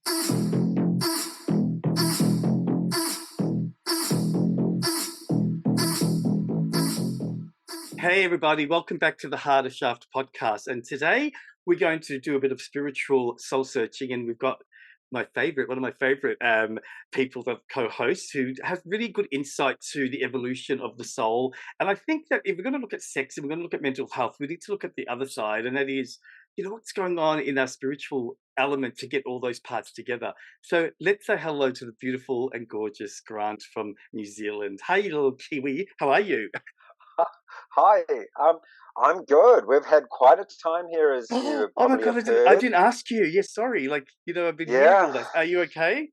Hey everybody, welcome back to the Heart of Shaft podcast. And today we're going to do a bit of spiritual soul searching, and we've got one of my favorite people that co-hosts who have really good insight to the evolution of the soul. And I think that if we're going to look at sex and we're going to look at mental health, we need to look at the other side, and that is, what's going on in our spiritual element to get all those parts together. So let's say hello to the beautiful and gorgeous Grant from New Zealand. Hey, little Kiwi, how are you? Hi, I'm good. We've had quite a time here, as you Oh my probably God, have I heard. didn't ask you. Yes, sorry. I've been hearing all Yeah, that. Are you okay?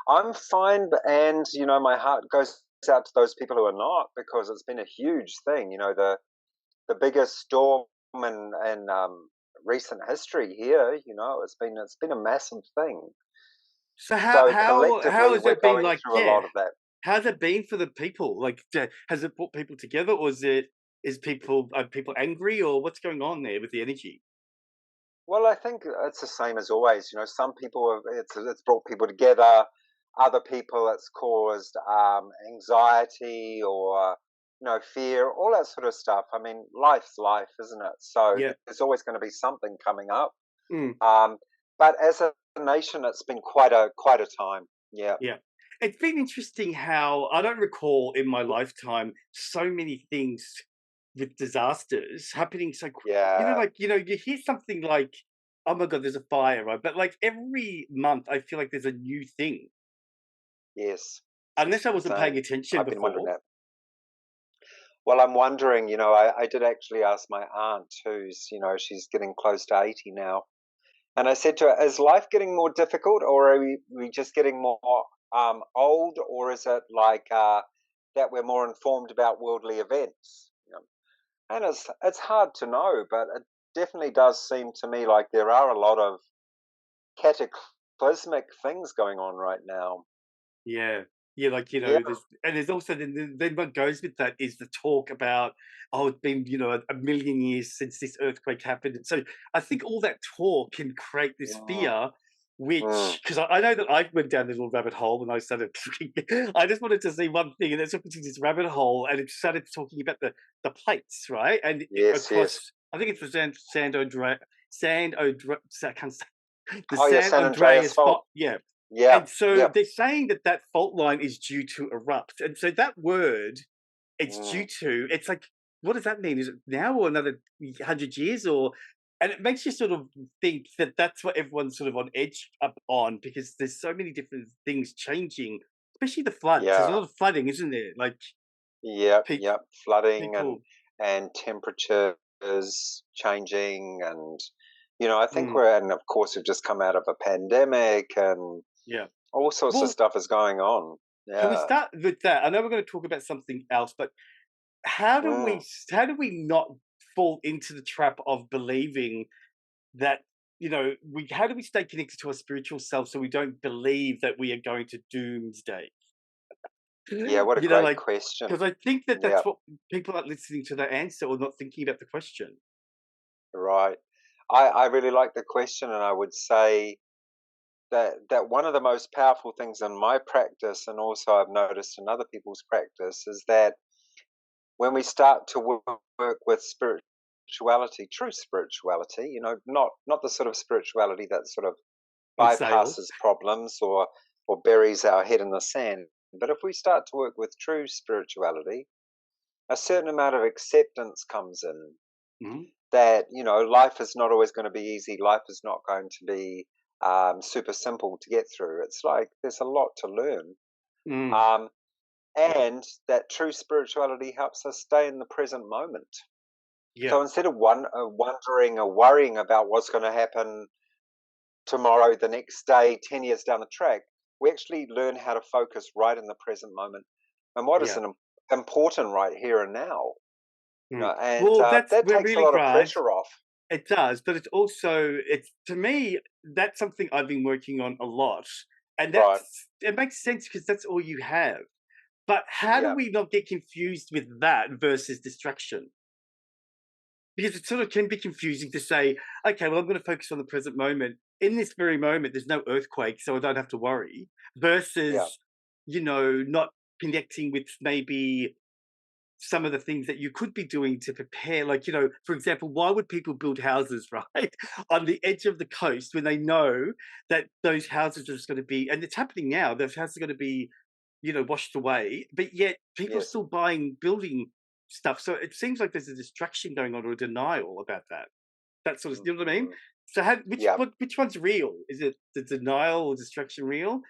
I'm fine, and my heart goes out to those people who are not, because it's been a huge thing. The biggest storm in recent history here. It's been a massive thing. So So how collectively, has we're that been going like, through a yeah, lot of that. how's it been for the people? Has it brought people together, or are people angry, or what's going on there with the energy? Well, I think it's the same as always. Some people it's brought people together. Other people, it's caused anxiety or fear, all that sort of stuff. I mean, life's life, isn't it? So Yeah. there's always going to be something coming up. Mm, Um, but as a nation, it's been quite a time. Yeah, yeah. It's been interesting how I don't recall in my lifetime so many things with disasters happening so quick. yeah, You hear something like, oh my God, there's a fire, right? But like every month, I feel like there's a new thing, yes, unless I wasn't paying same. attention I've been wondering before. that. Well, I'm wondering. I did actually ask my aunt, she's getting close to 80 now. And I said to her, "Is life getting more difficult, or are we just getting more old, or is it like that we're more informed about worldly events?" And it's hard to know, but it definitely does seem to me like there are a lot of cataclysmic things going on right now. Yeah. Yeah, Yeah, there's also then what goes with that is the talk about, oh, it's been, a million years since this earthquake happened. And so I think all that talk can create this mm, fear, mm, which, because I know that I went down this little rabbit hole when I started looking. I just wanted to see one thing, and then took me to this rabbit hole, and it started talking about the plates, right? And yes, across, yes. I think it's the Sand Odra, I can't say, the Oh, yeah, San San Andreas Andreas Fault. fault. Yeah, Yeah, and so yeah, they're saying that that fault line is due to erupt. And so that word, it's due mm, to, it's like, what does that mean? Is it now or another 100 years? And it makes you sort of think that that's what everyone's sort of on edge up on, because there's so many different things changing, especially the floods. There's a yeah. lot of flooding, isn't there? Like Yep, pe- yep. Flooding and people. temperatures changing, and I think Mm, and of course we've just come out of a pandemic, and yeah. all sorts of Well, stuff is going on. can we Yeah. start with that? I know we're going to talk about something else, but how do Mm. we not fall into the trap of believing that, we how do we stay connected to our spiritual self so we don't believe that we are going to doomsday? Yeah, what a great Like, question. because I think that Yeah, that's what people aren't listening to the answer or not thinking about the question. right. I really like the question, and I would say that one of the most powerful things in my practice, and also I've noticed in other people's practice, is that when we start to work with spirituality, true spirituality, not the sort of spirituality that sort of On sale. bypasses problems or buries our head in the sand. But if we start to work with true spirituality, a certain amount of acceptance comes in Mhm. that life is not always going to be easy. Life is not going to be super simple to get through. It's like there's a lot to learn. Mm. Um, and that true spirituality helps us stay in the present moment. Yeah. So instead of wondering or worrying about what's going to happen tomorrow, the next day, 10 years down the track, we actually learn how to focus right in the present moment and what is Yeah. important right here and now. Mm. And Well, that's that we're takes a really lot of glad pressure off. it does, but it's also, it's to me, that's something I've been working on a lot, and Right. it makes sense because that's all you have. But how do Yeah. we not get confused with that versus distraction? Because it sort of can be confusing to say, okay, well, I'm going to focus on the present moment. in this very moment, there's no earthquake, so I don't have to worry. Yeah. Versus, not connecting with maybe some of the things that you could be doing to prepare. Like, for example, why would people build houses, right, on the edge of the coast when they know that those houses are just going to be, and it's happening now, those houses are going to be, washed away, but yet people are Yes. still buying building stuff. So it seems like there's a distraction going on or a denial about that. That sort of, you know what I mean? Mhm. So Yeah. which one's real? Is it the denial or distraction real?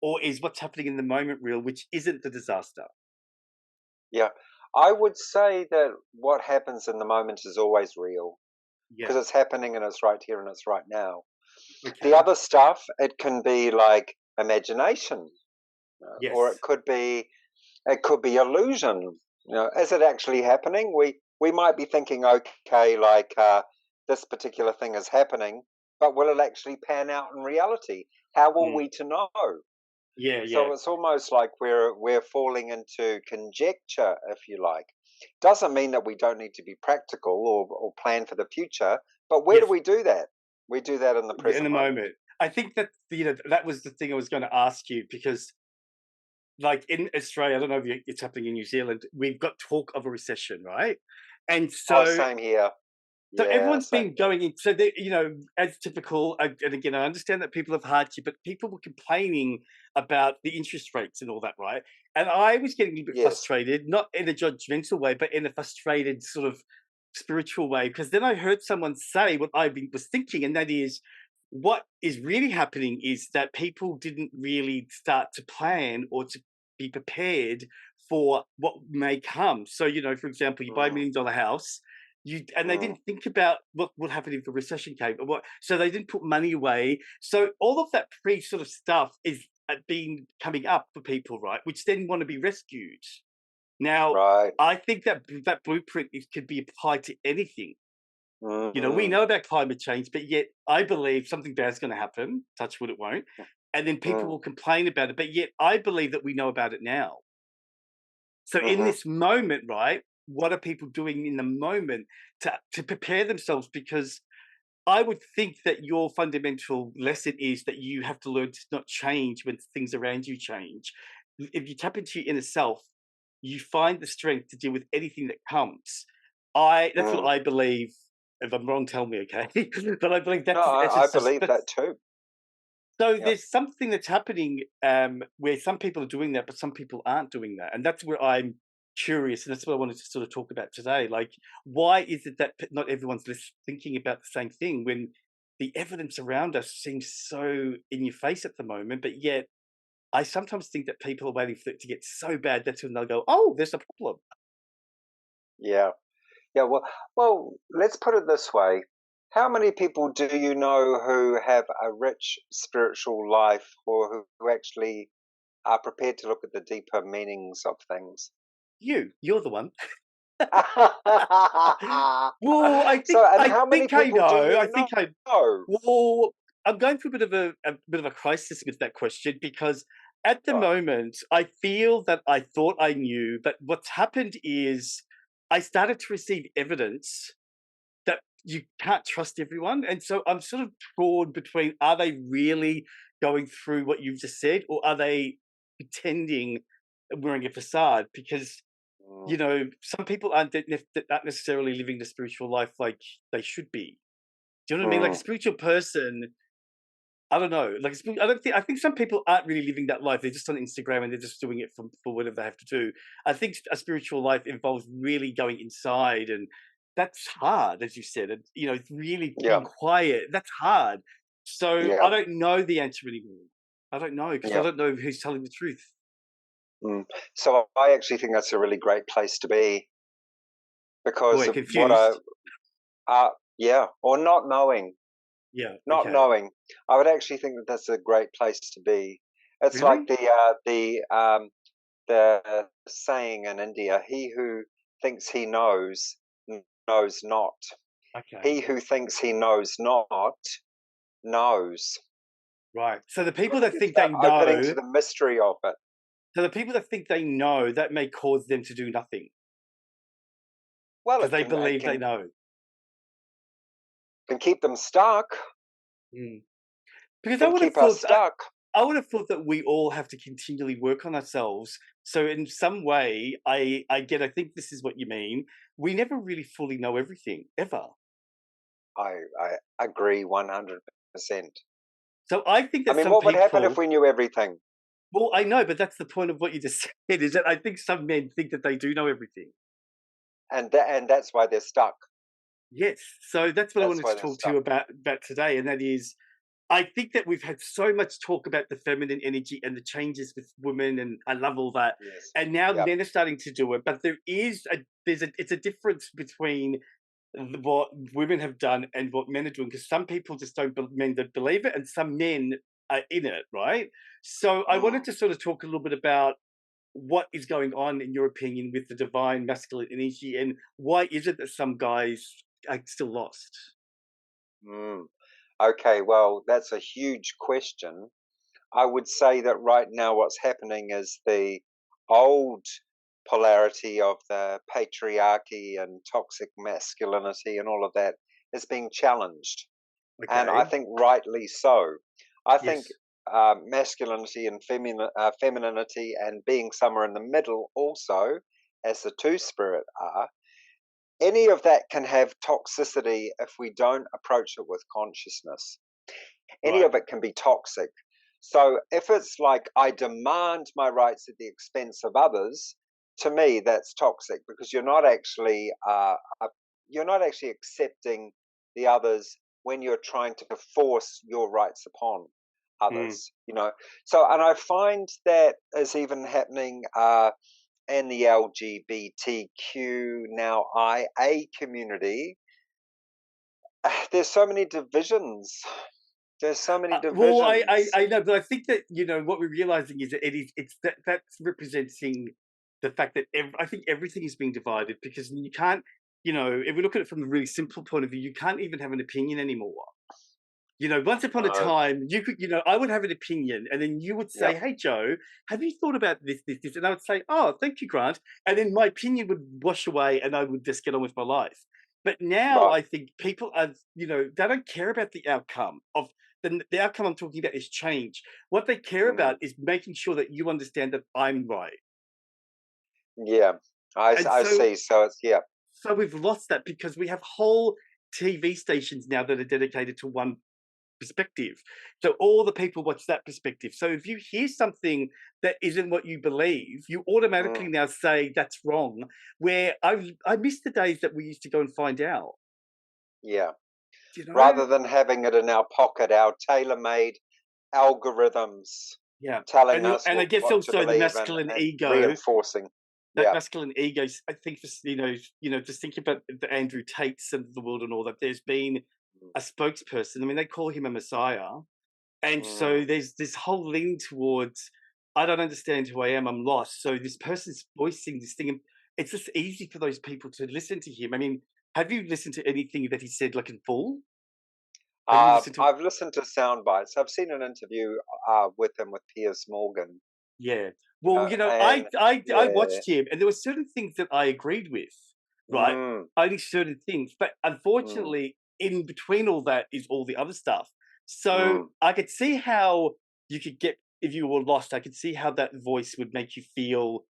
Or is what's happening in the moment real, which isn't the disaster? Yeah. I would say that what happens in the moment is always real because Yeah. it's happening and it's right here and it's right now. The Okay. other stuff, it can be like imagination, or Yes. it could be illusion. Is it actually happening? We might be thinking, okay, like this particular thing is happening, but will it actually pan out in reality? How will Mm. we to know? Yeah, yeah. So it's almost like we're falling into conjecture, if you like. Doesn't mean that we don't need to be practical or plan for the future, but where do Yes. we do that? We do that in the In the present moment. moment. I think that that was the thing I was going to ask you because, like in Australia, I don't know if it's happening in New Zealand. We've got talk of a recession, right? And Oh, so same here. So Yeah, everyone's same been here. going in. So they, as typical. And again, I understand that people have hardship, but people were complaining about the interest rates and all that, right? And I was getting a bit Yes. frustrated, not in a judgmental way, but in a frustrated sort of spiritual way. Because then I heard someone say what was thinking, and that is, what is really happening is that people didn't really start to plan or to be prepared for what may come. So, for example, you buy a Mm, $1 million house, and they mm, didn't think about what would happen if the recession came, or what. So they didn't put money away. So all of that pre sort of stuff is been coming up for people, right? Which then want to be rescued. Now, right. I think that that blueprint could be applied to anything. We Mm, know about climate change, but yet I believe something bad's going to happen. Touch wood, it won't. And then people mm, will complain about it, but yet I believe that we know about it now. So in mm-hmm, this moment, right, what are people doing in the moment to prepare themselves? Because I would think that your fundamental lesson is that you have to learn to not change when things around you change. If you tap into your inner self, you find the strength to deal with anything that comes. That's what mm. I believe. If I'm wrong, tell me, okay? But I believe No, that's I just believe that that's too. so Yeah. there's something that's happening where some people are doing that, but some people aren't doing that, and that's where I'm curious, and that's what I wanted to sort of talk about today. Like, why is it that not everyone's thinking about the same thing when the evidence around us seems so in your face at the moment, but yet I sometimes think that people are waiting for it to get so bad that's when they'll go, "Oh, there's a problem." Yeah. Yeah, well, let's put it this way. How many people do you know who have a rich spiritual life or who actually are prepared to look at the deeper meanings of things? You're the one. Well, I think And I how many think I people do know. I you think I know? Well, I'm going through a bit of a crisis with that question because at the Right. moment I feel that I thought I knew, but what's happened is I started to receive evidence that you can't trust everyone, and so I'm sort of torn between: are they really going through what you've just said, or are they pretending and wearing a facade? Because Mm, some people aren't necessarily living the spiritual life like they should be. Do you know what I mean? Like a mm, spiritual person, I don't know. Like, I don't think. I think some people aren't really living that life. They're just on Instagram and they're just doing it for whatever they have to do. I think a spiritual life involves really going inside, and that's hard, as you said. And it's really yeah, being quiet. That's hard. So I yeah, don't know the answer anymore. I don't know because I yeah. don't know who's telling the truth. Mm. So I actually think that's a really great place to be because Boy, of what confused. yeah, or not knowing. Yeah. Not Okay. knowing, I would actually think that that's a great place to be. It's like Really? the saying in India: "He who thinks he knows knows not. Okay. He who thinks he knows not knows." Right. So the You people got to that get think they start opening to know, the mystery of it. that may cause them to do nothing Well, because it they can it believe they can know. can keep them stuck. Mm. Because can keep us stuck. I would have thought that we all have to continually work on ourselves. So in some way, I think this is what you mean. We never really fully know everything ever. I agree 100%. So I think I that mean, some what would happen if people, we knew everything? well, I know, but that's the point of what you just said. Is that I think some men think that they do know everything. And that's why they're stuck. Yes. So that's what I That's wanted why to they're talk to you stuck. about today, and that is I think that we've had so much talk about the feminine energy and the changes with women, and I love all that. Yes. And now Yep. men are starting to do it, but it's a difference between what women have done and what men are doing, because some people just men don't believe it, and some men are in it, right? So I wanted Mm. to sort of talk a little bit about what is going on in your opinion with the divine masculine energy, and why is it that some guys are still lost? Mm. Okay, well, that's a huge question. I would say that right now what's happening is the old polarity of the patriarchy and toxic masculinity and all of that is being challenged. And I Okay. think rightly so. I think Yes. masculinity and femininity and being somewhere in the middle also, as the two spirit are, any of that can have toxicity if we don't approach it with consciousness. Any Right. of it can be toxic. So if it's like I demand my rights at the expense of others, to me that's toxic because you're not actually accepting the others when you're trying to force your rights upon Mm. others. So and I find that is even happening in the LGBTQ now IA community. There's so many divisions. There's so many Well, divisions. I know, but I think that what we're realizing is that it's that's representing the fact that I think everything is being divided, because you can't, if we look at it from a really simple point of view, you can't even have an opinion anymore. Once upon a No. time, you could, I would have an opinion, and then you would say, Yep. "Hey, Joe, have you thought about this?" And I would say, "Oh, thank you, Grant," and then my opinion would wash away, and I would just get on with my life. But now Right. I think people are, they don't care about the outcome of the outcome I'm talking about is change. What they care Mm. about is making sure that you understand that I'm right. Yeah. And I so see. So it's yeah. so we've lost that, because we have whole TV stations now that are dedicated to one perspective. So all the people watch that perspective. So if you hear something that isn't what you believe, you automatically Mm. now say that's wrong. Where I miss the days that we used to go and find out. Yeah. You know? Rather than having it in our pocket, our tailor-made algorithms Yeah. telling And us I guess what to also the believe masculine and ego, reinforcing. that Yeah. masculine ego. I think just just thinking about the Andrew Tates of the world and all that. There's been Mm. a spokesperson. I mean, they call him a messiah. And so Mm. there's this whole lean towards, I don't understand who I am, I'm lost. So this person's voicing this thing, and it's just easy for those people to listen to him. I mean, have you listened to anything that he said, like, in full? Have you listened to I've listened to sound bites. I've seen an interview with him with Piers Morgan, Yeah. Well, and I yeah. watched him, and there were certain things that I agreed with, right? Mm. Only certain things. But Mm. unfortunately, in between all that is all the other stuff. So Mm. I could see how you could get, if you were lost, I could see how that voice would make you feel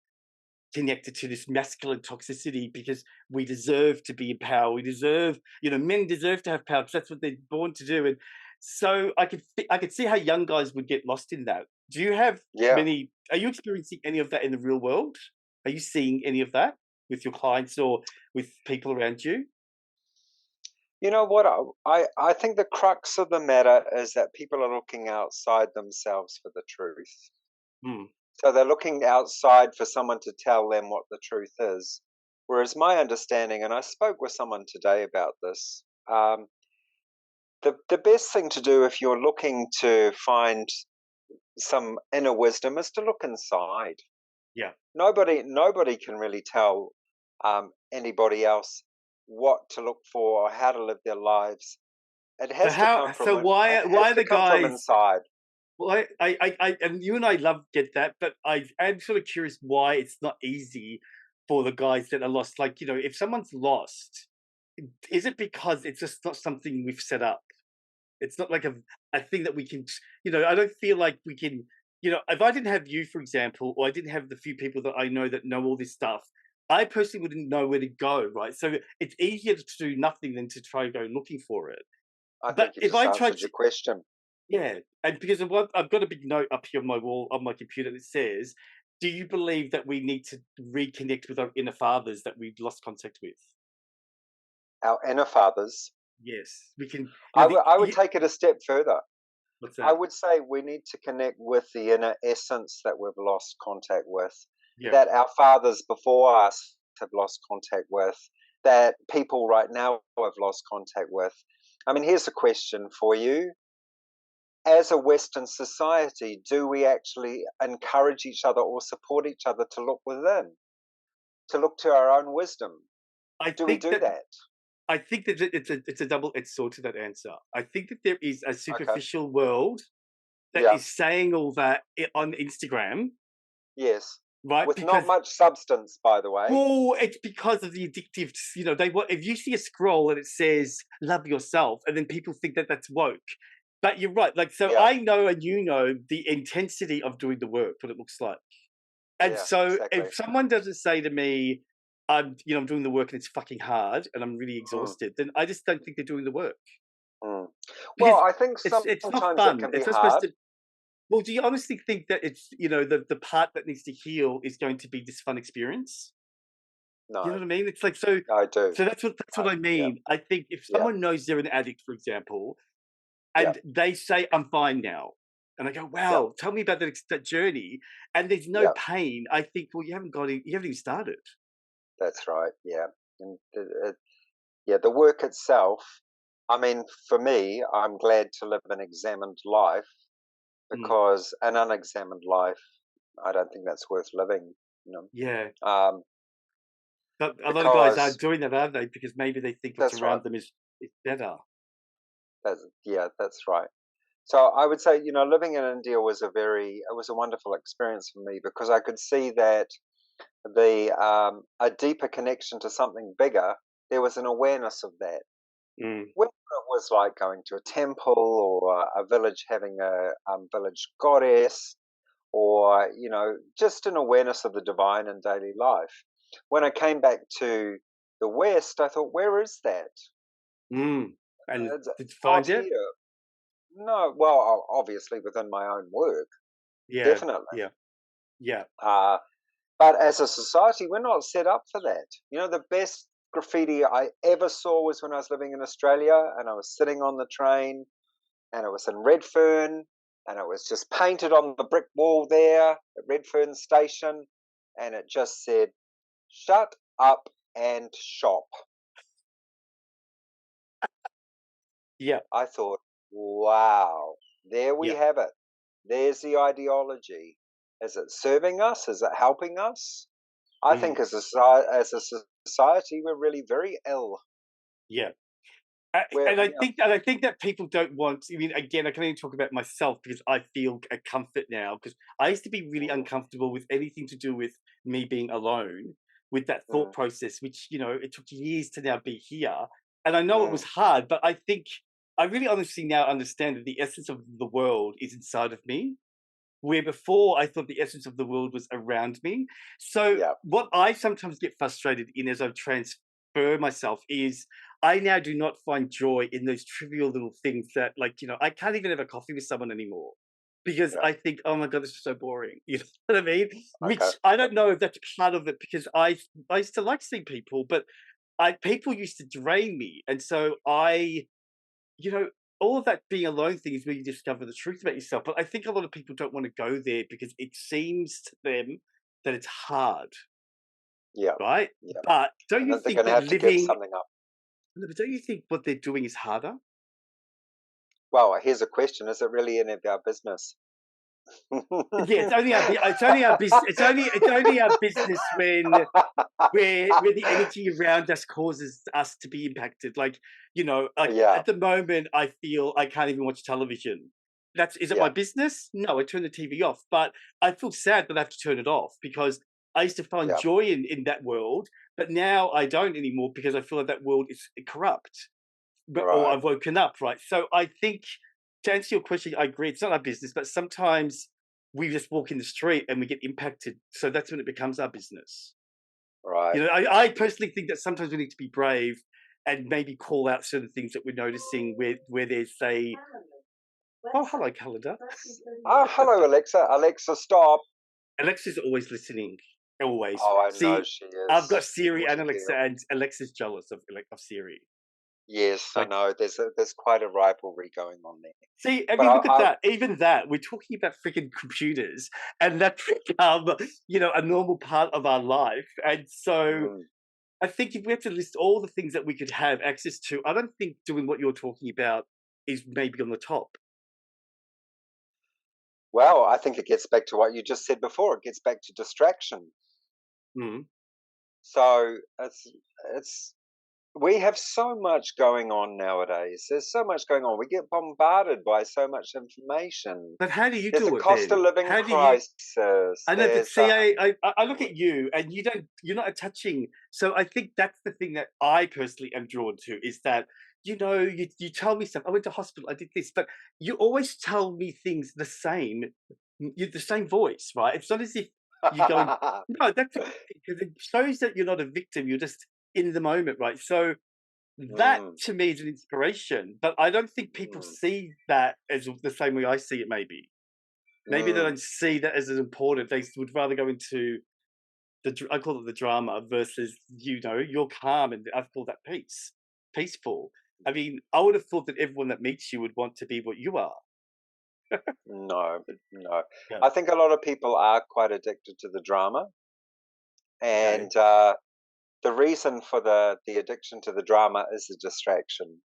connected to this masculine toxicity, because we deserve to be in power. We deserve, men deserve to have power because that's what they're born to do. And so I could see how young guys would get lost in that. Do you have Yeah. many? Are you experiencing any of that in the real world? Are you seeing any of that with your clients or with people around you? You know what? I think the crux of the matter is that people are looking outside themselves for the truth. Hmm. So they're looking outside for someone to tell them what the truth is. Whereas my understanding, and I spoke with someone today about this, the best thing to do if you're looking to find some inner wisdom is to look inside. Yeah. Nobody can really tell anybody else what to look for or how to live their lives. It So has to how? come from So why? it Why has are to the come from guys? inside. Well, and you and I love get that, but I'm sort of curious why it's not easy for the guys that are lost. Like, if someone's lost, is it because it's just not something we've set up? It's not like a thing that we can, I don't feel like we can, if I didn't have you, for example, or I didn't have the few people that I know that know all this stuff, I personally wouldn't know where to go, right? So it's easier to do nothing than to try go looking for it. I But think you if just I tried answered to, your question. yeah, and because I've got a big note up here on my wall on my computer that says, "Do you believe that we need to reconnect with our inner fathers that we've lost contact with?" Our inner fathers. Yes, we can. I would take it a step further. What's I that? would say we need to connect with the inner essence that we've lost contact with, Yeah, that our fathers before us have lost contact with, that people right now have lost contact with. I mean, here's a question for you. As a Western society, do we actually encourage each other or support each other to look within, to look to our own wisdom? I Do we think do that that? I think that it's a double-edged sword to that answer. I think that there is a Okay. superficial world that Yeah. is saying all that on Instagram, Yes. right? With not Because much substance, by the way. well, it's because of the addictive. They want if you see a scroll and it says "love yourself," and then people think that that's woke. But you're right. Like, so Yeah. I know, and the intensity of doing the work, what it looks like. And Yeah. so, Exactly. if someone doesn't say to me, I'm doing the work and it's fucking hard and I'm really Mm, exhausted," then I just don't think they're doing the work mm. Well, because I think it's not sometimes it fun. can be It's not supposed hard. to. Well, do you honestly think that it's the part that needs to heal is going to be this fun experience? You know No, what I mean? It's like so. I do. So that's what I Yeah, mean. I think if yeah, someone knows they're an addict, for example, yeah, and they say, "I'm fine now," and I go, yeah, "Wow, tell me about that journey," and there's no yeah. pain, I think, well, you haven't even started. That's right. Yeah, and yeah, the work itself. I mean, for me, I'm glad to live an examined life Mm, because an unexamined life, I don't think that's worth living. You yeah, know, but a lot of guys aren't because doing that, are they? Because maybe they think what's that's right. around them is better. That's right. So I would say, living in India was it was a wonderful experience for me because I could see that the a deeper connection to something bigger. There was an awareness of that. Mm, Whether it was like going to a temple or a village having a village goddess, or just an awareness of the divine in daily life. When I came back to the West, I thought, where is that? mm. And It's did you not find it? here. No, well, obviously within my own work, Yeah, definitely. yeah, yeah. Uh, but as a society, we're not set up for that. The best graffiti I ever saw was when I was living in Australia and I was sitting on the train and it was in Redfern and it was just painted on the brick wall there at Redfern Station and it just said, "Shut up and shop." Yeah, I thought, wow, there we yeah. have it. There's the ideology. Is it serving us? Is it helping us? I Mm, think as a society, we're really very ill. yeah. We're, And I think that people don't want. I mean, again, I can only talk about myself because I feel a comfort now. Because I used to be really mm, uncomfortable with anything to do with me being alone, with that thought mm, process, which it took years to now be here. And I know it was mm, hard, but I think I really honestly now understand that the essence of the world is inside of me. Where before I thought the essence of the world was around me. So yeah, what I sometimes get frustrated in as I transfer myself is I now do not find joy in those trivial little things that like, I can't even have a coffee with someone anymore because yeah. I think, oh my God, this is so boring. You know what I mean? Okay. Which I don't know if that's part of it because I used to like seeing people, but people used to drain me. And so you know, all of that being alone thing is where you discover the truth about yourself. But I think a lot of people don't want to go there because it seems to them that it's hard, Yeah, right? yeah. But don't And you that they're think going to that have to give living, something up. no, but don't you think what they're doing is harder? Well, here's a question: is it really any of our business? Yeah, it's only our business when where the energy around us causes us to be impacted. Like, like Yeah, at the moment, I feel I can't even watch television. Is it my yeah, business? No, I turn the TV off. But I feel sad that I have to turn it off because I used to find yeah, joy in that world, but now I don't anymore because I feel like that world is corrupt. or Right. I've woken up, right? So I think to answer your question, I agree. It's not our business, but sometimes we just walk in the street and we get impacted. So that's when it becomes our business. Right. I personally think that sometimes we need to be brave and maybe call out certain things that we're noticing where there's a oh hello calendar. Oh, hello, Alexa. Alexa, stop. Alexa's always listening. Always. Oh, I know See, she I've got is. Siri What and a Alexa, deal. and Alexa's jealous of Siri. Yes, I Like, know. There's quite a rivalry going on there. see, I But mean, look at that. Even that, we're talking about freaking computers, and that become, a normal part of our life. And so, mm, I think if we have to list all the things that we could have access to, I don't think doing what you're talking about is maybe on the top. well, I think it gets back to what you just said before. It gets back to distraction. Mm. So it's we have so much going on nowadays. There's so much going on. We get bombarded by so much information. But how do you There's a do it cost of then? living How do you? crisis. I know, but There's see, I look at you, and you're not attaching. So I think that's the thing that I personally am drawn to is that you tell me stuff. I went to hospital, I did this, but you always tell me things the same, you the same voice, right? It's not as if you're going, no, that's because it shows that you're not a victim. You're just in the moment, right? So that mm, to me is an inspiration, but I don't think people mm, see that as the same way I see it. Maybe they mm. don't see that as important. They would rather go into I call it the drama versus you're calm, and I call that peaceful. I mean, I would have thought that everyone that meets you would want to be what you are. No, no. Yeah. I think a lot of people are quite addicted to the drama, Okay. and the reason for the addiction to the drama is a distraction.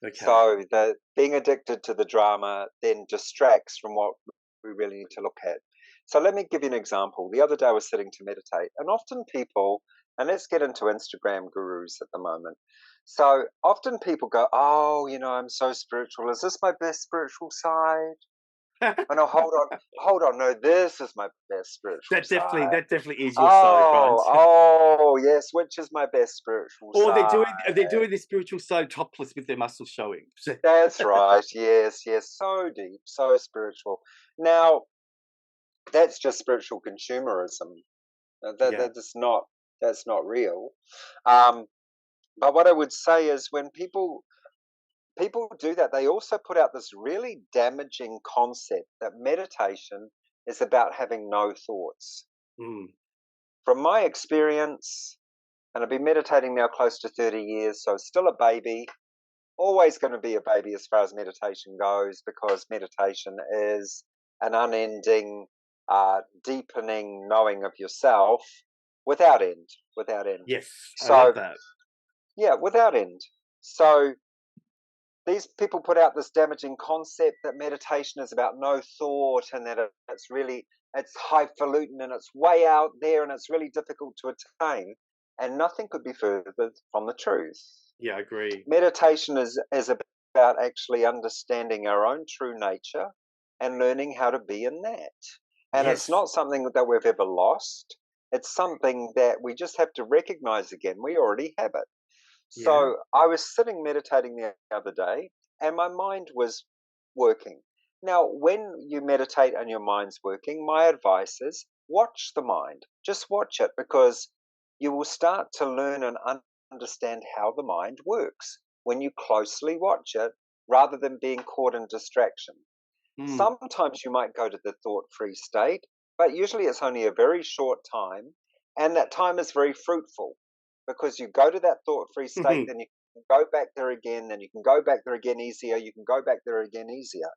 Okay. So the being addicted to the drama then distracts from what we really need to look at. So let me give you an example. The other day I was sitting to meditate, and often people, and let's get into Instagram gurus at the moment. So often people go, "Oh, I'm so spiritual. Is this my best spiritual side?" Oh no, hold on. No, this is my best spiritual side. That definitely is your side, right? Oh, oh, yes. Which is my best spiritual Or side? they're doing the spiritual side topless with their muscles showing. That's right. Yes, yes. So deep, so spiritual. Now, that's just spiritual consumerism. Yeah. That's not real. Um, but what I would say is when people do that, they also put out this really damaging concept that meditation is about having no thoughts. Mm. From my experience, and I've been meditating now close to 30 years, so still a baby, always going to be a baby as far as meditation goes, because meditation is an unending, deepening knowing of yourself without end, without end. Yes, I love So, that. yeah, without end. So, these people put out this damaging concept that meditation is about no thought and that it's highfalutin and it's way out there and it's really difficult to attain. And nothing could be further from the truth. Yeah, I agree. Meditation is about actually understanding our own true nature and learning how to be in that. And it's Yes. not something that we've ever lost. It's something that we just have to recognize again. We already have it. Yeah. So I was sitting meditating the other day and my mind was working. Now, when you meditate and your mind's working, my advice is watch the mind. Just watch it because you will start to learn and understand how the mind works when you closely watch it rather than being caught in distraction. Mm. Sometimes you might go to the thought free state, but usually it's only a very short time, and that time is very fruitful because you go to that thought free state, then you can go back there again, then you can go back there again easier, you can go back there again easier.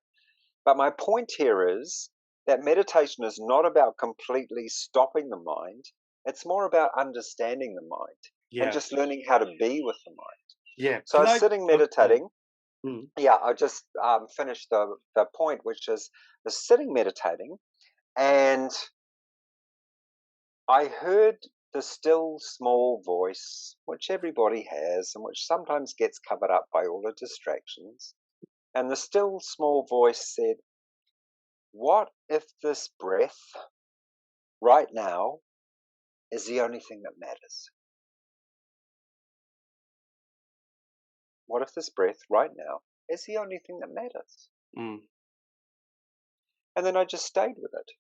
But my point here is that meditation is not about completely stopping the mind, it's more about understanding the mind and Yeah. just learning how to be with the mind. Yeah. So I Can was I? sitting Okay. meditating. Mm. Yeah, I just finished the point, which is the sitting meditating, and I heard the still small voice, which everybody has, and which sometimes gets covered up by all the distractions. And the still small voice said, "What if this breath right now is the only thing that matters? what if this breath right now is the only thing that matters? Mm. And then I just stayed with it.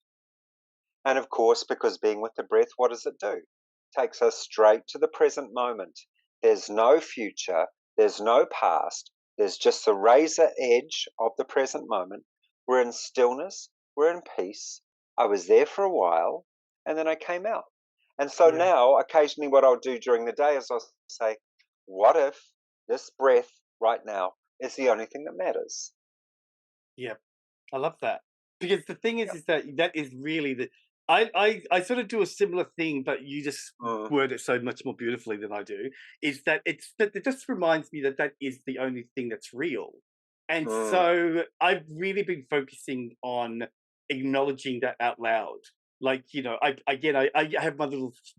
And of course, because being with the breath, what does it do? Takes us straight to the present moment. There's no future, there's no past, there's just the razor edge of the present moment. We're in stillness, we're in peace. I was there for a while, and then I came out. And so Yeah. now, occasionally, what I'll do during the day is I'll say, what if this breath right now is the only thing that matters? Yeah. I love that. Because the thing Yep. is that that is really the I sort of do a similar thing, but you just Mm, word it so much more beautifully than I do. Is that it's that it just reminds me that that is the only thing that's real. And mm, so I've really been focusing on acknowledging that out loud. Like, I have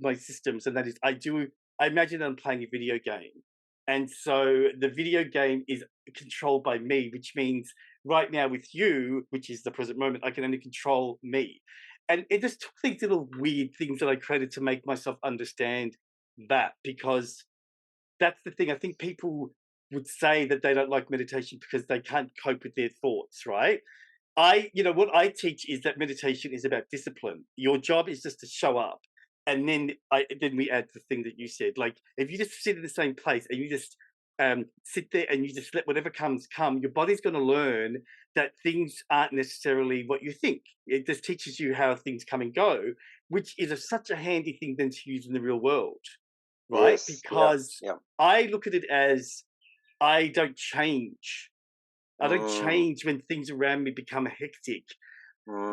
my systems, and that is I imagine I'm playing a video game. And so the video game is controlled by me, which means right now with you, which is the present moment, I can only control me. And it just took these little weird things that I created to make myself understand that, because that's the thing. I think people would say that they don't like meditation because they can't cope with their thoughts, right? What I teach is that meditation is about discipline. Your job is just to show up. And then we add the thing that you said. Like, if you just sit in the same place and you just sit there and you just let whatever comes come, your body's going to learn that things aren't necessarily what you think. It just teaches you how things come and go, which is such a handy thing then to use in the real world, right? yes, yeah, Because yeah. I look at it as I don't change. I don't Mm, change when things around me become hectic.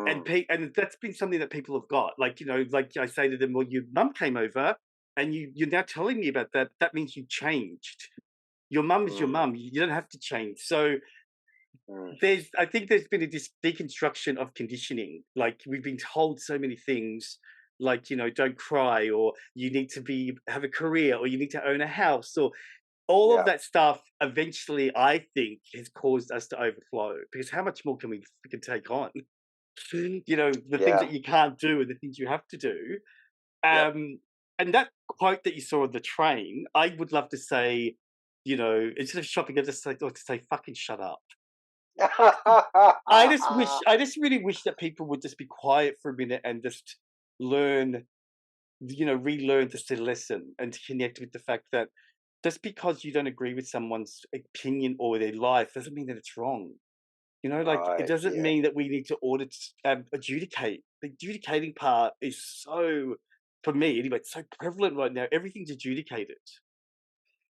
And mm, and that's been something that people have got. Like, like I say to them, well, your mum came over and you're now telling me about that. That means you changed. Your mum is your mm, mum. You don't have to change. So mm, I think there's been a deconstruction of conditioning. Like, we've been told so many things, like, don't cry, or you need to have a career, or you need to own a house, or all of yeah, that stuff eventually, I think, has caused us to overflow, because how much more can we take on? The things yeah, that you can't do and the things you have to do. yep. Um, and that quote that you saw on the train, I would love to say, instead of shopping, I just like to say, fucking shut up. I just really wish that people would just be quiet for a minute and just learn, relearn just to listen and to connect with the fact that just because you don't agree with someone's opinion or their life doesn't mean that it's wrong. Like, it Right, doesn't yeah, mean that we need to adjudicate. The adjudicating part is so, for me anyway, it's so prevalent right now. Everything's adjudicated.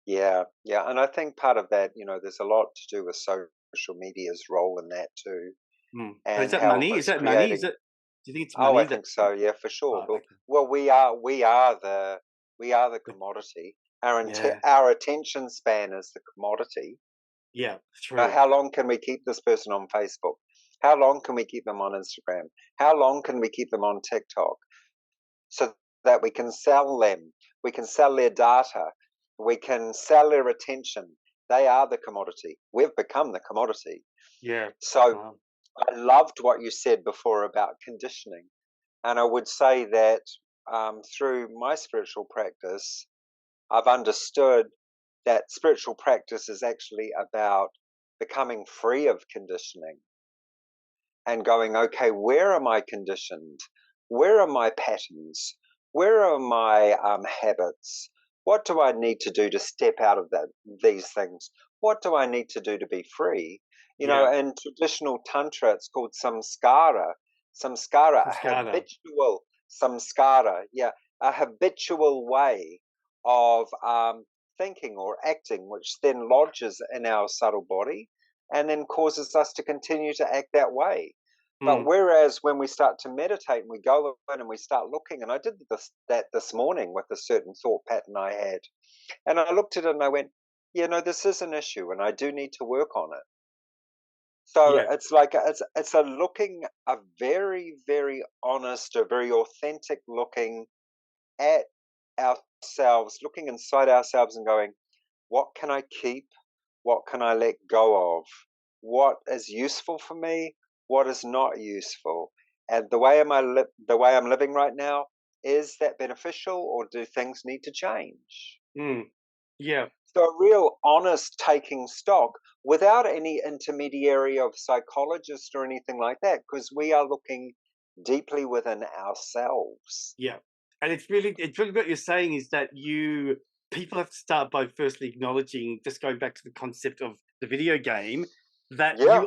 yeah, yeah. And I think part of that, there's a lot to do with social media's role in that too, Mm. So is and that how money? Is it's that money? creating. Do you think it's Oh, I money that? think so. Yeah, for sure. Right. Well, Okay. well, we are the commodity. Yeah. Our attention span is the commodity. Yeah. True. How long can we keep this person on Facebook? How long can we keep them on Instagram? How long can we keep them on TikTok? So that we can sell them, we can sell their data, we can sell their attention. They are the commodity. We've become the commodity. Yeah. So Wow. I loved what you said before about conditioning. And I would say that through my spiritual practice, I've understood that spiritual practice is actually about becoming free of conditioning and going, okay, where am I conditioned? Where are my patterns? Where are my habits? What do I need to do to step out of these things? What do I need to do to be free? Yeah. In traditional tantra, it's called samskara. Samskara, a Cascada. habitual samskara, yeah, a habitual way of thinking or acting, which then lodges in our subtle body and then causes us to continue to act that way. But Mm. whereas when we start to meditate and we go in and we start looking, and I did this morning with a certain thought pattern I had, and I looked at it and I went, yeah, no, this is an issue, and I do need to work on it. So Yeah. it's like it's a looking, a very very honest, a very authentic looking at ourselves, looking inside ourselves and going, what can I keep? What can I let go of? What is useful for me? What is not useful? And the way I'm living right now, is that beneficial or do things need to change? Mm. Yeah. So a real honest taking stock without any intermediary of psychologist or anything like that, because we are looking deeply within ourselves. Yeah. And it's really what you're saying is that people have to start by firstly acknowledging, just going back to the concept of the video game, that Yeah.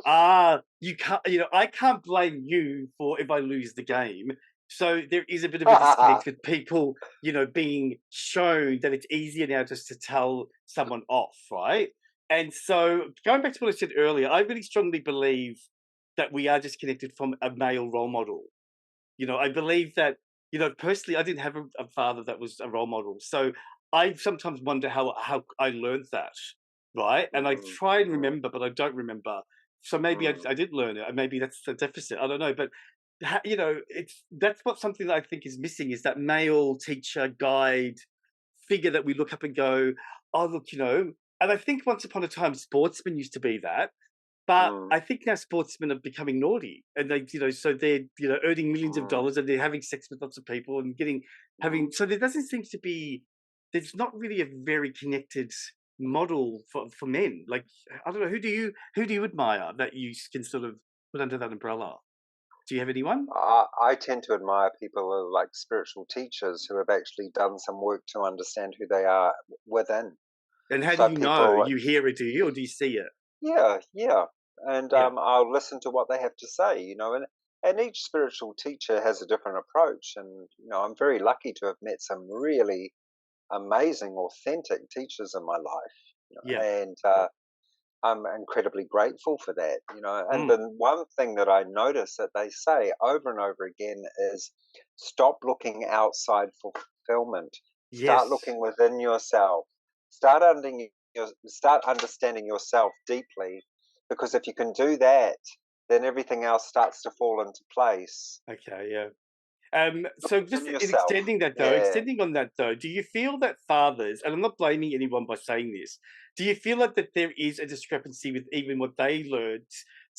you can't, I can't blame you for if I lose the game. So there is a bit of a disconnect with people, being shown that it's easier now just to tell someone off, right? And so going back to what I said earlier, I really strongly believe that we are disconnected from a male role model. I believe that, personally, I didn't have a father that was a role model. So I sometimes wonder how I learned that, right? And I Mm, try and mm, remember, but I don't remember. So maybe I, mm, I did learn it. And maybe that's the deficit. I don't know. But, that's what something that I think is missing is that male teacher, guide figure that we look up and go, oh, look, and I think once upon a time, sportsmen used to be that. But mm, I think now sportsmen are becoming naughty, and so they're earning millions of mm, dollars, and they're having sex with lots of people and having. mm. So there doesn't seem to be. There's not really a very connected model for men. Like I don't know, who do you admire that you can sort of put under that umbrella? Do you have anyone? I tend to admire people who are like spiritual teachers who have actually done some work to understand who they are within. And how do So you know? people, You hear it, do you, or do you see it? yeah, yeah, and Yeah. I'll listen to what they have to say, and each spiritual teacher has a different approach, and I'm very lucky to have met some really amazing, authentic teachers in my life, Yeah. and I'm incredibly grateful for that, And Mm. the one thing that I notice that they say over and over again is stop looking outside for fulfillment. Start Yes. looking within yourself. Start understanding yourself deeply, because if you can do that, then everything else starts to fall into place. Okay. Yeah. Look So within just in yourself. Yeah. extending on that though, do you feel that fathers, and I'm not blaming anyone by saying this, do you feel like that there is a discrepancy with even what they learned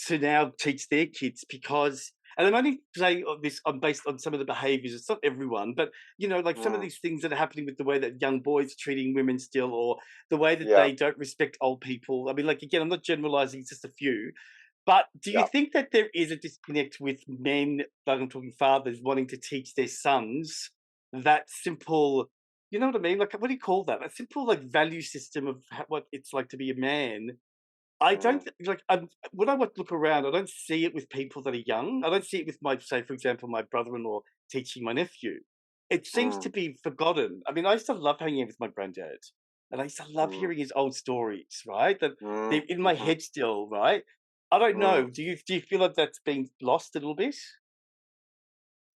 to now teach their kids? Because, and I'm only saying this based on some of the behaviors, it's not everyone, but like some of Mm, these things that are happening with the way that young boys are treating women still, or the way that yeah. they don't respect old people. I mean, like, again, I'm not generalizing, it's just a few, but do you Yeah. think that there is a disconnect with men, like I'm talking fathers, wanting to teach their sons that simple, you know what I mean? Like, what do you call that? A simple, like, value system of what it's like to be a man. I don't Mm, like. When I look around, I don't see it with people that are young. I don't see it with my, say, for example, my brother-in-law teaching my nephew. It seems to mm, be forgotten. I mean, I used to love hanging out with my granddad, and I used to love mm, hearing his old stories. Right, that mm, they're in my mhm, head still. Right, I don't mm. know. Do you feel like that's been lost a little bit?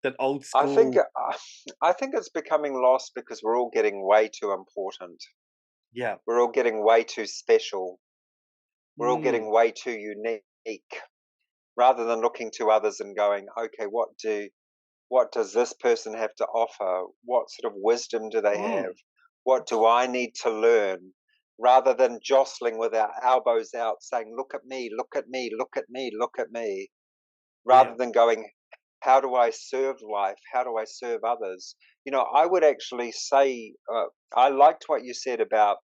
That old I think school. I think it's becoming lost because we're all getting way too important. Yeah. We're all getting way too special. We're all Mm, getting way too unique. Rather than looking to others and going, okay, what does this person have to offer? What sort of wisdom do they have? mm, What do I need to learn? Rather than jostling with our elbows out, saying, look at me, look at me, look at me, look at me, rather yeah. than going, how do I serve life? How do I serve others? I would actually say, I liked what you said about,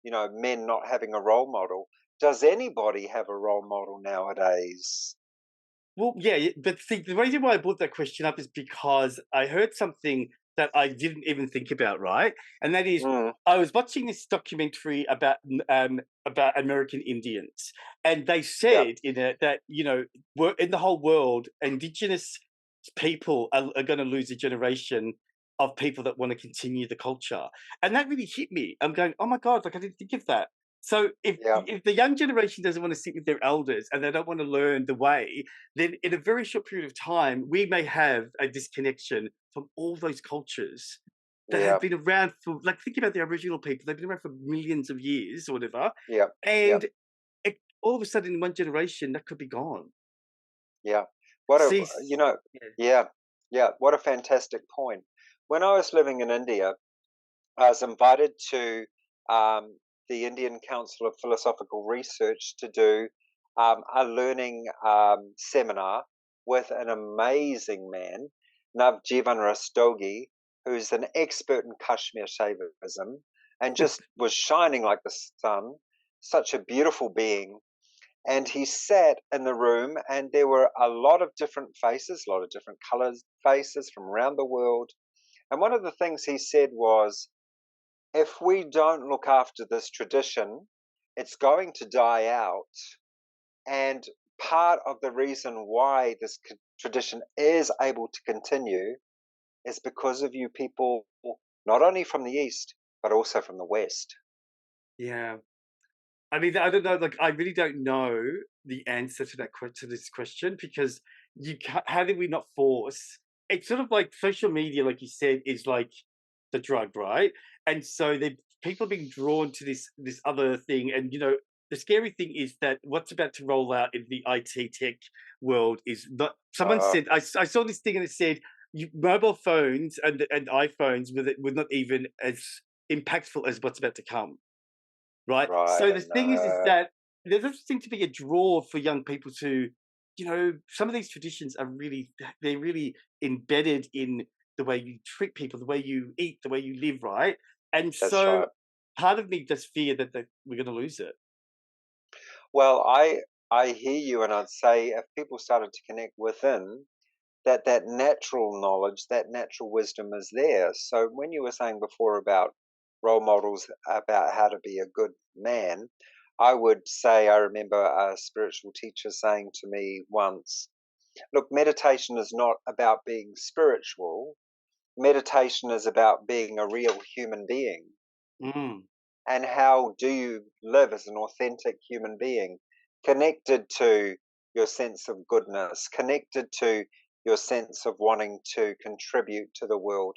men not having a role model. Does anybody have a role model nowadays? Well, yeah, but see, the reason why I brought that question up is because I heard something that I didn't even think about, right? And that is, Mm, I was watching this documentary about American Indians, and they yeah, said in it that in the whole world, indigenous people are going to lose a generation of people that want to continue the culture, and that really hit me. I'm going, oh my god, like I didn't think of that. So if yeah, if the young generation doesn't want to sit with their elders and they don't want to learn the way, then in a very short period of time, we may have a disconnection from all those cultures that yeah, have been around for, like, think about the Aboriginal people, they've been around for millions of years or whatever. yeah, yeah. And all of a sudden, in one generation, that could be gone. Yeah. What a, See, yeah. yeah, yeah, what a fantastic point. When I was living in India, I was invited to the Indian Council of Philosophical Research to do a learning seminar with an amazing man, Navjeevan Rastogi, who's an expert in Kashmir Shaivism. and just was shining like the sun, such a beautiful being. And he sat in the room, and there were a lot of different faces, a lot of different colors, faces from around the world. And one of the things he said was, if we don't look after this tradition, it's going to die out. And part of the reason why this tradition is able to continue is because of you people, not only from the East, but also from the West. Yeah. I mean, I don't know. Like, I really don't know the answer to to this question because how did we not force? It's sort of like social media, like you said, is like the drug, right? And so people are being drawn to this other thing, and the scary thing is that what's about to roll out in the IT tech world is not. Someone Uh, said I saw this thing and it said mobile phones and iPhones were not even as impactful as what's about to come. Right? right, So the thing is no, that there doesn't seem to be a draw for young people to, some of these traditions are they're really embedded in the way you treat people, the way you eat, the way you live, right? And that's so right. part of me does fear that we're going to lose it. Well, I hear you, and I'd say if people started to connect within, that natural knowledge, that natural wisdom is there. So when you were saying before about role models, about how to be a good man, I would say I remember a spiritual teacher saying to me once, look, meditation is not about being spiritual. Meditation is about being a real human being. Mm, And how do you live as an authentic human being, connected to your sense of goodness, connected to your sense of wanting to contribute to the world,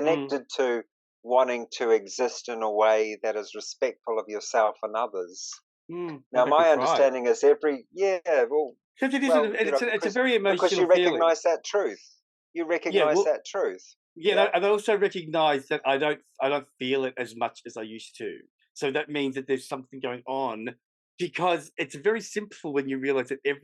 mm, connected to wanting to exist in a way that is respectful of yourself and others. That Now make me my cry. understanding is every, yeah, Because it is, well, it's a very because emotional you feeling. recognize that truth, you Yeah, recognize well, that truth. yeah, Yeah. and I also recognize that I don't feel it as much as I used to. So that means that there's something going on because it's very simple when you realize that if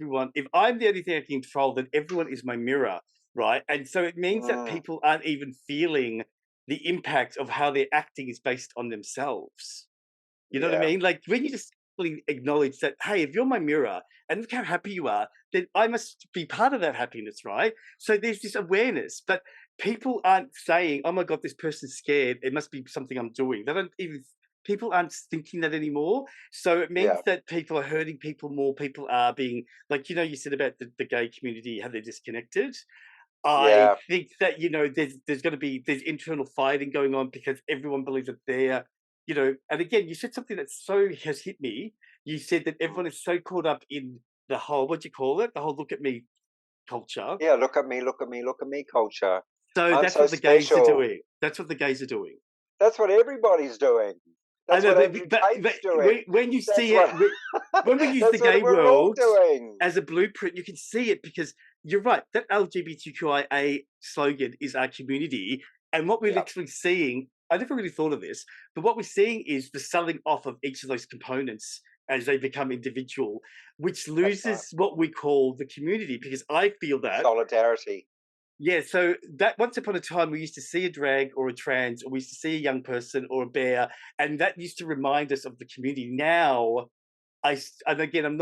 I'm the only thing I can control, then everyone is my mirror, right? And so it means that Mm, people aren't even feeling the impact of how they're acting is based on themselves. You know what I yeah. mean? Like when you just simply acknowledge that, hey, if you're my mirror and look how happy you are, then I must be part of that happiness, right? So there's this awareness, but people aren't saying, oh my God, this person's scared. It must be something I'm doing. They don't even, people aren't thinking that anymore. So it means Yeah. that people are hurting people more. People are being, like, you said about the gay community, how they're disconnected. I Yeah. think that there's going to be there's internal fighting going on because everyone believes that and again you said something that so has hit me. You said that Mm. everyone is so caught up in the whole what do you call it, the whole look at me culture. Yeah, look at me, look at me, look at me culture. So I'm that's so what the gays are special. doing. That's what the gays are doing. That's what everybody's doing. I That's know, what but Andrew but Tate's doing. when you That's see it, what when we use the that's what gay we're all world doing. as a blueprint, you can see it because you're right. That LGBTQIA slogan is our community, and what we're Yeah, literally seeing. I never really thought of this, but what we're seeing is the selling off of each of those components as they become individual, which that's right. loses what we call the community. Because I feel that Solidarity. yeah, so that once upon a time we used to see a drag or a trans, or we used to see a young person or a bear, and that used to remind us of the community. Now, and again, I'm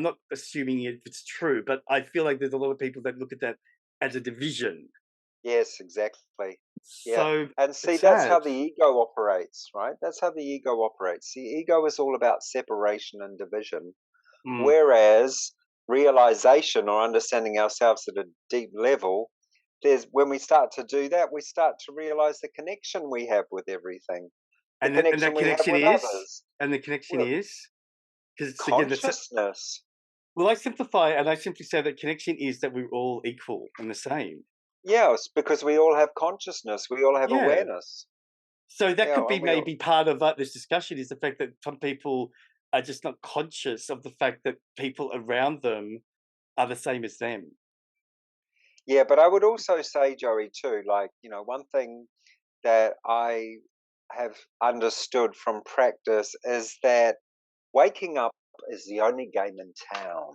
not assuming if it's true, but I feel like there's a lot of people that look at that as a division. Yes, exactly. Yeah. So And see, it's that's how sad. the ego operates, right? That's how the ego operates. The ego is all about separation and division. Mm. Whereas realization or understanding ourselves at a deep level, there's when we start to do that, we start to realize the connection we have with everything, the And connection we have with others. the connection Well, is because it's again that's consciousness. well, I simplify and I simply say that connection is that we're all equal and the same. Yes, because we all have consciousness, we all have Yeah. awareness. So that Yeah, could be and we all, maybe part of this discussion is the fact that some people are just not conscious of the fact that people around them are the same as them. yeah, but I would also say, Joey, too, like, one thing that I have understood from practice is that waking up is the only game in town,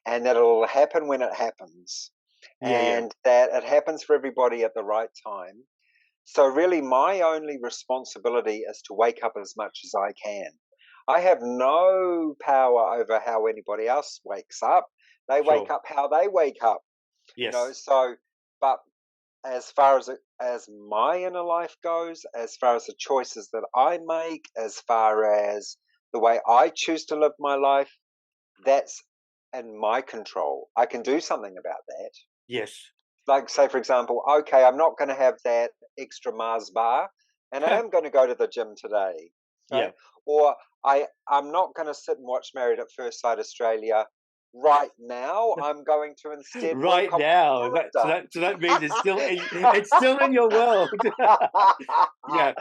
and that it'll happen when it happens, Yeah, yeah. and that it happens for everybody at the right time. So really my only responsibility is to wake up as much as I can. I have no power over how anybody else wakes up. They wake Sure. up how they wake up, Yes. so but as far as my inner life goes, as far as the choices that I make, as far as the way I choose to live my life, that's in my control. I can do something about that. Yes. Like, say, for example, okay, I'm not going to have that extra Mars bar, and I am going to go to the gym today, Yeah. right? Or I'm not going to sit and watch Married at First Sight Australia right now. I'm going to instead Right work on now. my So that means it's still in your world. Yeah.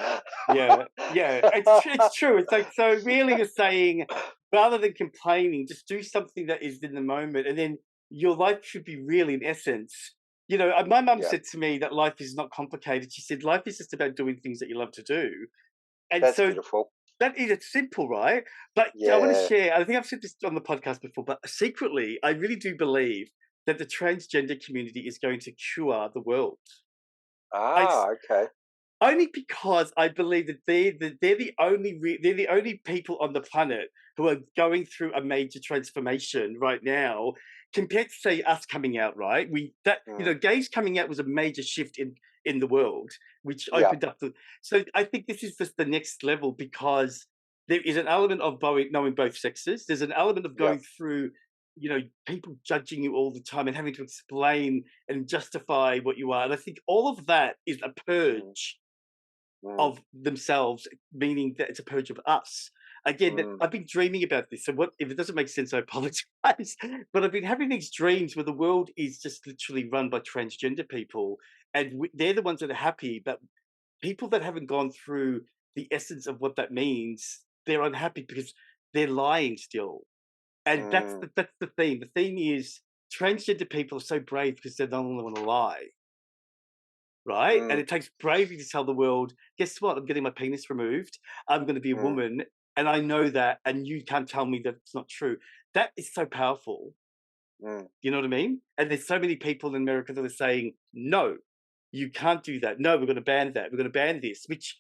Yeah. Yeah. It's true. It's like, so really you're saying, rather than complaining, just do something that is in the moment, and then your life should be real in essence. My mum Yeah, said to me that life is not complicated. She said life is just about doing things that you love to do. And that's so beautiful. that is, it's simple, right? But I want to Yeah. share, I think I've said this on the podcast before, but secretly, I really do believe that the transgender community is going to cure the world. I, Okay. Only because I believe that they're the only people on the planet who are going through a major transformation right now, compared to say us coming out. Right, Mm, gays coming out was a major shift in the world, which yeah. opened up the. So I think this is just the next level, because there is an element of knowing both sexes. There's an element of Yeah. going through, people judging you all the time and having to explain and justify what you are. And I think all of that is a Mm, purge mm, of themselves, meaning that it's a purge of us. Again, that mm, I've been dreaming about this. So what if it doesn't make sense? I apologize. But I've been having these dreams where the world is just literally run by transgender people, and they're the ones that are happy. But people that haven't gone through the essence of what that means, they're unhappy because they're lying still. And mm, that's the theme. The theme is transgender people are so brave because they don't want to lie, right? And mm, it takes bravery to tell the world, guess what? I'm getting my penis removed. I'm going to be a mm, woman. And I know that. And you can't tell me that it's not true. That is so powerful. mm. You know what I mean? And there's so many people in America that are saying, no, you can't do that. No, we're going to ban that. We're going to ban this, which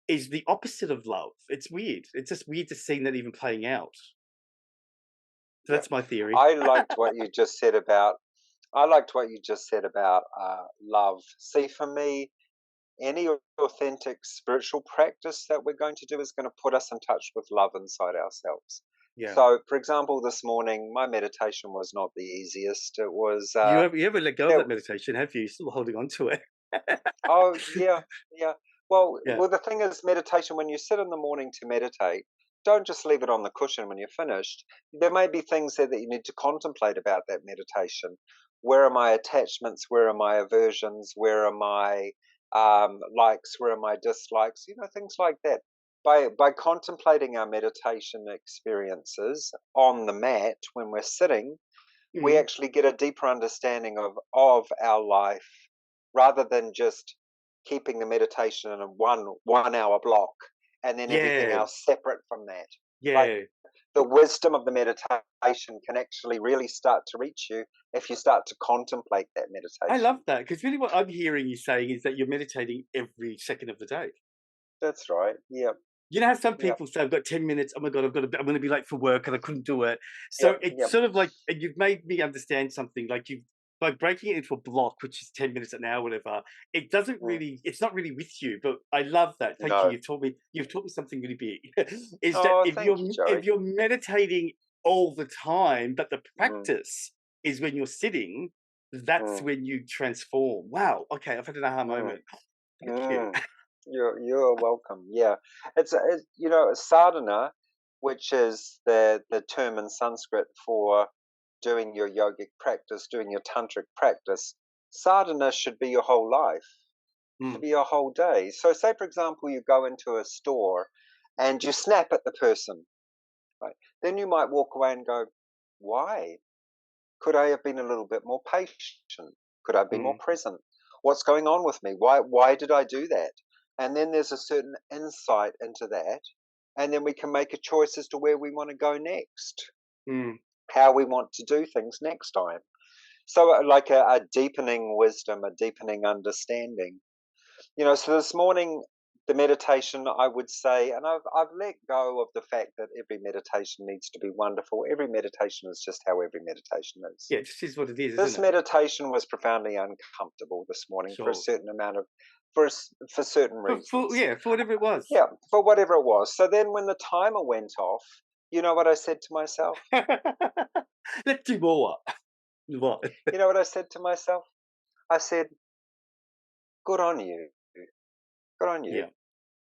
is the opposite of love. It's weird. It's just weird to see that even playing out. So Yeah. that's my theory. I liked what you just said about I liked what you just said about love. See, for me, any authentic spiritual practice that we're going to do is going to put us in touch with love inside ourselves. Yeah. So, for example, this morning, my meditation was not the easiest. It was, You ever let go of there, that meditation, have you? You're still holding on to it. oh, yeah, yeah. Well, Yeah. the thing is, meditation, when you sit in the morning to meditate, don't just leave it on the cushion when you're finished. There may be things there that you need to contemplate about that meditation. Where are my attachments? Where are my aversions? Where are my likes? Where are my dislikes? Things like that. By contemplating our meditation experiences on the mat when we're sitting, we Mhm. actually get a deeper understanding of our life, rather than just keeping the meditation in a one hour block and then everything Yeah. else separate from that. Like, Yeah. the wisdom of the meditation can actually really start to reach you if you start to contemplate that I meditation. love that, because really what I'm hearing you saying is that you're meditating every second of the day. That's right. Yeah. You know how some Yeah. people say, "I've got 10 minutes. Oh my god, I'm going to be late for work and I couldn't do it." Yep. So it's Yep. sort of like, and you've made me understand something. Like, you by breaking it into a block, which is 10 minutes an hour, whatever. It doesn't Mm. really. It's not really with you. But I love that. Thank you. No. You've taught me something really big. Is that Oh, thank you, if Joey. you're meditating all the time, but the Mm. practice is when you're sitting, that's Mm. when you transform. Wow. Okay, I've had an aha Mm. moment. Thank you. Mm. You're welcome. Yeah, it's sadhana, which is the term in Sanskrit for doing your yogic practice, doing your tantric practice. Sadhana should be your whole life, should Mm, be your whole day. So, say for example, you go into a store and you snap at the person, right? Then you might walk away and go, "Why? Could I have been a little bit more patient? Could I be more mm. present? What's going on with me? Why did I do that?" And then there's a certain insight into that. And then we can make a choice as to where we want to go next, Mm. how we want to do things next time. So, like a deepening wisdom, a deepening understanding. So this morning, the meditation, I would say, and I've let go of the fact that every meditation needs to be wonderful. Every meditation is just how every meditation is. Yeah, it just is what it is, This isn't it? meditation was profoundly uncomfortable this morning for a Sure. certain amount of, for certain reasons. For whatever it was. Yeah, for whatever it was. So then when the timer went off, you know what I said to myself? Let's do more. What? You know what I said to myself? I said, good on you. Good on you.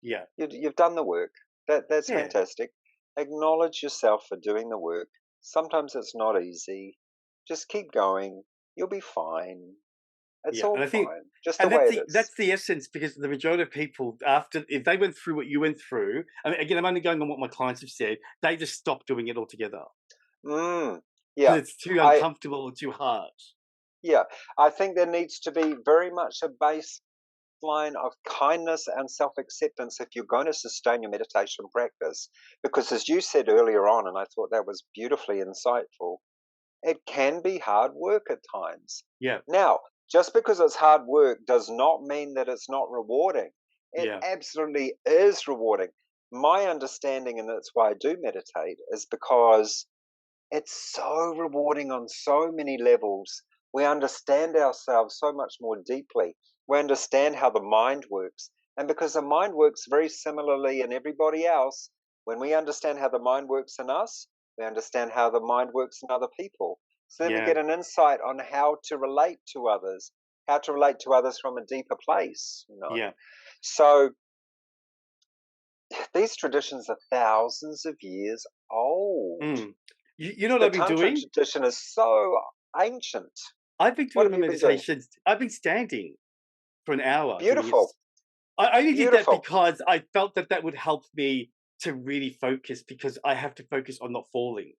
Yeah. Yeah. You've done the work. That's Yeah. fantastic. Acknowledge yourself for doing the work. Sometimes it's not easy. Just keep going. You'll be fine. It's Yeah. all And I think fine. Just the and way it is. that's the essence, because the majority of people, after, if they went through what you went through, I mean, again, I'm only going on what my clients have said, they just stop doing it altogether Mm, because yeah. it's too I uncomfortable or too hard. yeah. I think there needs to be very much a baseline of kindness and self-acceptance if you're going to sustain your meditation practice. Because as you said earlier on, and I thought that was beautifully insightful, it can be hard work at times. Yeah. Now, just because it's hard work does not mean that it's not rewarding. It Yeah. absolutely is rewarding. My understanding, and that's why I do meditate, is because it's so rewarding on so many levels. We understand ourselves so much more deeply. We understand how the mind works. And because the mind works very similarly in everybody else, when we understand how the mind works in us, we understand how the mind works in other people. So then we Yeah. get an insight on how to relate to others, how to relate to others from a deeper place. Yeah. So these traditions are thousands of years old. Mm. You know what The I've been Tantra doing? tradition is so ancient. I've been What doing have my you been doing? meditations. I've been standing for an hour doing it. Beautiful, I only did that beautiful. because I felt that that would help me to really focus, because I have to focus on not falling.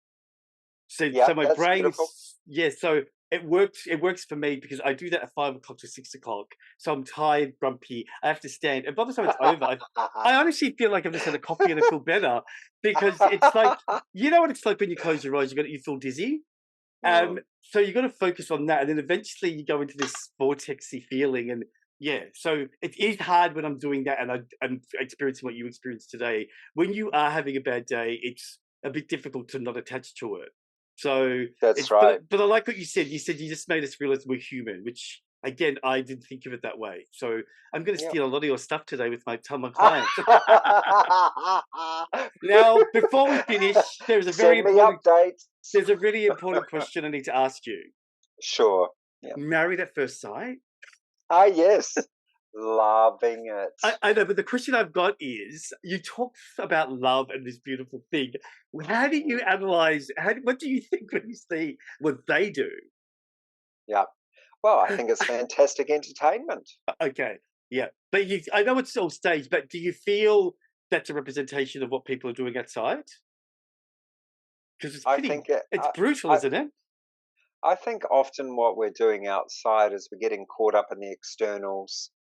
Yeah, So my that's beautiful. brain's, yeah, so it works for me because I do that at 5 o'clock to 6 o'clock. So I'm tired, grumpy, I have to stand. And by the time it's over, I honestly feel like I've just had a coffee and I feel better, because it's like, you know what it's like when you close your eyes, you feel dizzy. Mm, So you got to focus on that, and then eventually you go into this vortexy feeling, and yeah. So it is hard when I'm doing that, and I'm experiencing what you experienced today. When you are having a bad day, it's a bit difficult to not attach to it. So that's it's, right. but I like what you said. You said you just made us realize we're human, which again I didn't think of it that way. So I'm going to Yep. steal a lot of your stuff today with my tell my clients. Now, before we finish, Send me updates. there's a really important question I need to ask you. Sure. Yeah. Married at first sight? Ah, yes. Loving it. I know, but the question I've got is, you talk about love and this beautiful thing. How do you Mm, analyze? What do you think when you see what they do? yeah. Well, I think it's fantastic entertainment. Okay, yeah, but I know it's all staged, but do you feel that's a representation of what people are doing outside? Because I think it, it's brutal, I, isn't it? I think often what we're doing outside is we're getting caught up in the externals.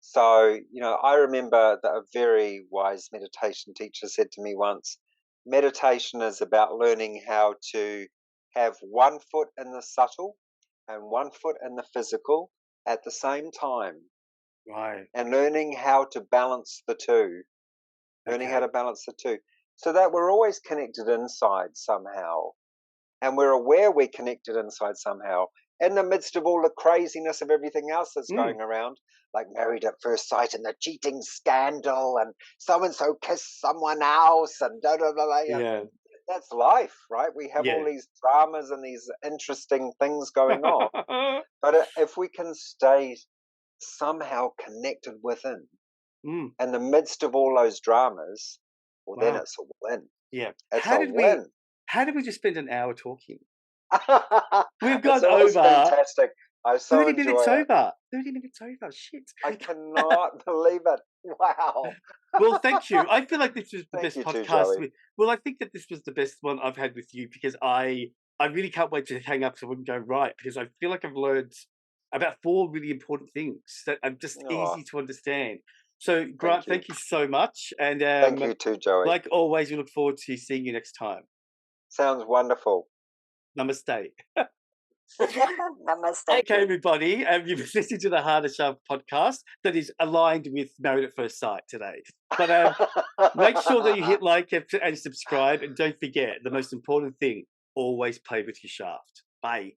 So, I remember that a very wise meditation teacher said to me once, meditation is about learning how to have one foot in the subtle and one foot in the physical at the same time, Right. and learning how to balance the two, learning how Okay. to balance the two, so that we're always connected inside somehow, and we're aware we're connected inside somehow in the midst of all the craziness of everything else that's Mm, going around, like Married at First Sight and the cheating scandal and so and so kissed someone else and da da da da. And yeah. that's life, right? We have all Yeah. these dramas and these interesting things going on. But if we can stay somehow connected within Mm, in the midst of all those dramas, well, then wow. it's a win. Yeah. It's a win. How did we just spend an hour talking? We've It's gone always over fantastic. I so 30 enjoy minutes it. over. 30 minutes over. Shit. I cannot believe it. Wow. Well, thank you. I feel like this was the Thank best you too, podcast Joey. with, well, I think that this was the best one I've had with you, because I really can't wait to hang up so it wouldn't go right, because I feel like I've learned about 4 really important things that are just Oh, easy to understand. So, thank Grant, you. thank you so much. And Thank you too, Joey. like always, we look forward to seeing you next time. Sounds wonderful. Namaste. Namaste. Okay, everybody, you've been listening to the Harder Shaft podcast that is aligned with Married at First Sight today. But make sure that you hit like and subscribe, and don't forget the most important thing: always play with your shaft. Bye.